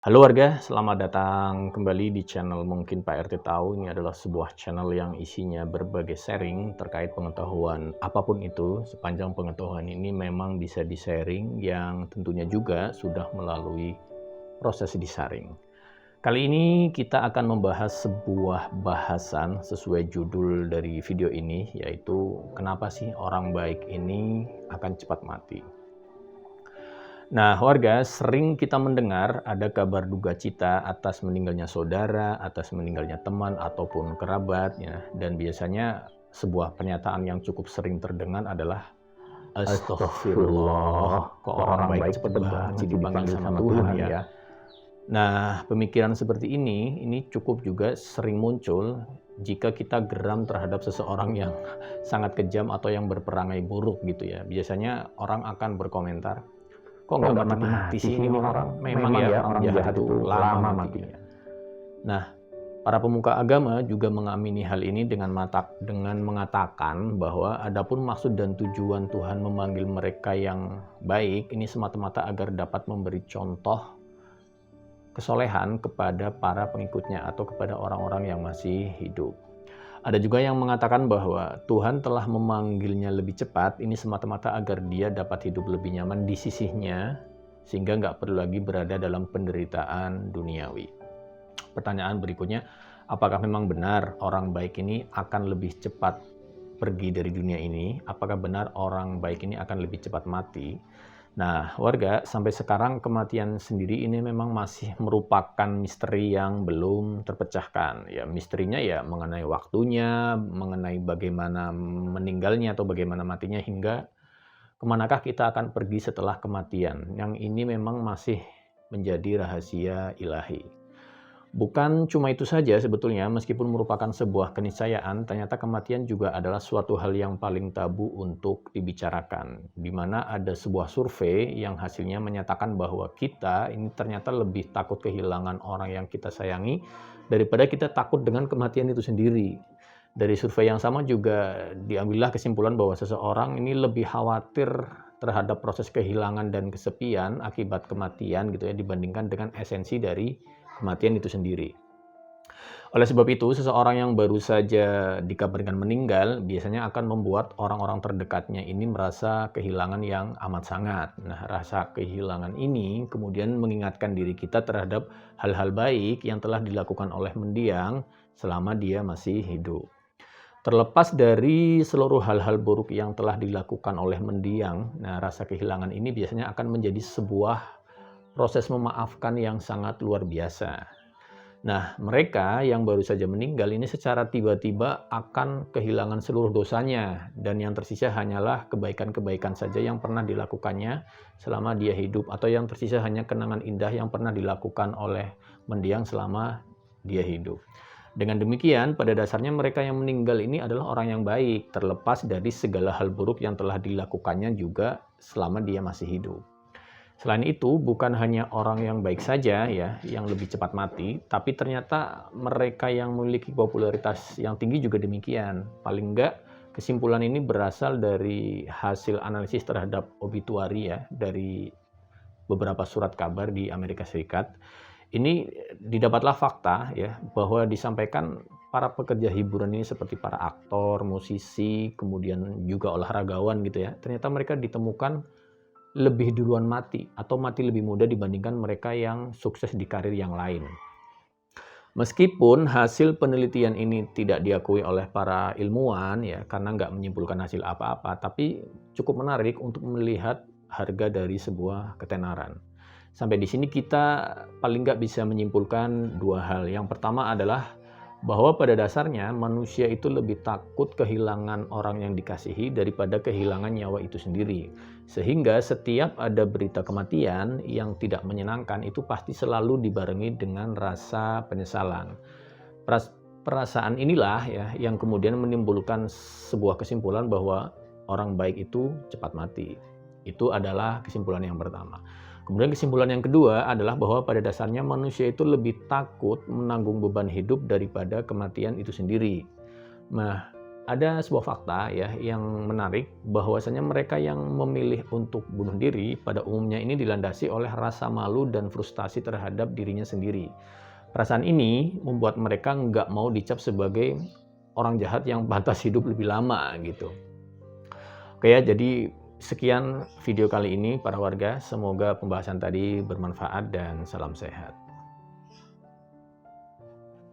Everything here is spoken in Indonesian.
Halo warga, selamat datang kembali di channel Mungkin Pak RT Tahu. Ini adalah sebuah channel yang isinya berbagai sharing terkait pengetahuan apapun itu. Sepanjang pengetahuan ini memang bisa di-sharing yang tentunya juga sudah melalui proses disaring. Kali ini kita akan membahas sebuah bahasan sesuai judul dari video ini, yaitu kenapa sih orang baik ini akan cepat mati. Nah, warga, sering kita mendengar ada kabar duka cita atas meninggalnya saudara, atas meninggalnya teman ataupun kerabat, ya. Dan biasanya sebuah pernyataan yang cukup sering terdengar adalah Astagfirullah, kok orang baik cepet banget sih dipanggil sama Tuhan ya. Nah, pemikiran seperti ini cukup juga sering muncul jika kita geram terhadap seseorang yang sangat kejam atau yang berperangai buruk gitu ya. Biasanya orang akan berkomentar, kok nggak mati-mati sih ini orang? Memang ya orang jahat itu lama matinya. Nah, para pemuka agama juga mengamini hal ini dengan mengatakan bahwa adapun maksud dan tujuan Tuhan memanggil mereka yang baik ini semata-mata agar dapat memberi contoh kesolehan kepada para pengikutnya atau kepada orang-orang yang masih hidup. Ada juga yang mengatakan bahwa Tuhan telah memanggilnya lebih cepat, ini semata-mata agar dia dapat hidup lebih nyaman di sisinya, sehingga nggak perlu lagi berada dalam penderitaan duniawi. Pertanyaan berikutnya, apakah memang benar orang baik ini akan lebih cepat pergi dari dunia ini? Apakah benar orang baik ini akan lebih cepat mati? Nah, warga, sampai sekarang kematian sendiri ini memang masih merupakan misteri yang belum terpecahkan. Ya, misterinya ya mengenai waktunya, mengenai bagaimana meninggalnya atau bagaimana matinya, hingga kemanakah kita akan pergi setelah kematian. Yang ini memang masih menjadi rahasia ilahi. Bukan cuma itu saja sebetulnya, meskipun merupakan sebuah keniscayaan, ternyata kematian juga adalah suatu hal yang paling tabu untuk dibicarakan. Di mana ada sebuah survei yang hasilnya menyatakan bahwa kita ini ternyata lebih takut kehilangan orang yang kita sayangi daripada kita takut dengan kematian itu sendiri. Dari survei yang sama juga diambillah kesimpulan bahwa seseorang ini lebih khawatir terhadap proses kehilangan dan kesepian akibat kematian gitu ya, dibandingkan dengan esensi dari kematian itu sendiri. Oleh sebab itu, seseorang yang baru saja dikabarkan meninggal biasanya akan membuat orang-orang terdekatnya ini merasa kehilangan yang amat sangat. Nah, rasa kehilangan ini kemudian mengingatkan diri kita terhadap hal-hal baik yang telah dilakukan oleh mendiang selama dia masih hidup. Terlepas dari seluruh hal-hal buruk yang telah dilakukan oleh mendiang, nah rasa kehilangan ini biasanya akan menjadi sebuah proses memaafkan yang sangat luar biasa. Nah, mereka yang baru saja meninggal ini secara tiba-tiba akan kehilangan seluruh dosanya, dan yang tersisa hanyalah kebaikan-kebaikan saja yang pernah dilakukannya selama dia hidup, atau yang tersisa hanya kenangan indah yang pernah dilakukan oleh mendiang selama dia hidup. Dengan demikian, pada dasarnya mereka yang meninggal ini adalah orang yang baik, terlepas dari segala hal buruk yang telah dilakukannya juga selama dia masih hidup. Selain itu, bukan hanya orang yang baik saja ya yang lebih cepat mati, tapi ternyata mereka yang memiliki popularitas yang tinggi juga demikian. Paling enggak, kesimpulan ini berasal dari hasil analisis terhadap obituari ya dari beberapa surat kabar di Amerika Serikat. Ini didapatlah fakta ya bahwa disampaikan para pekerja hiburan ini seperti para aktor, musisi, kemudian juga olahragawan gitu ya. Ternyata mereka ditemukan lebih duluan mati atau mati lebih muda dibandingkan mereka yang sukses di karir yang lain. Meskipun hasil penelitian ini tidak diakui oleh para ilmuwan ya karena nggak menyimpulkan hasil apa-apa, tapi cukup menarik untuk melihat harga dari sebuah ketenaran. Sampai di sini kita paling nggak bisa menyimpulkan dua hal. Yang pertama adalah bahwa pada dasarnya manusia itu lebih takut kehilangan orang yang dikasihi daripada kehilangan nyawa itu sendiri. Sehingga setiap ada berita kematian yang tidak menyenangkan itu pasti selalu dibarengi dengan rasa penyesalan. Perasaan inilah ya yang kemudian menimbulkan sebuah kesimpulan bahwa orang baik itu cepat mati. Itu adalah kesimpulan yang pertama. Kemudian kesimpulan yang kedua adalah bahwa pada dasarnya manusia itu lebih takut menanggung beban hidup daripada kematian itu sendiri. Nah, ada sebuah fakta ya yang menarik, bahwasanya mereka yang memilih untuk bunuh diri pada umumnya ini dilandasi oleh rasa malu dan frustasi terhadap dirinya sendiri. Perasaan ini membuat mereka nggak mau dicap sebagai orang jahat yang pantas hidup lebih lama gitu. Oke ya, jadi sekian video kali ini para warga. Semoga pembahasan tadi bermanfaat dan salam sehat.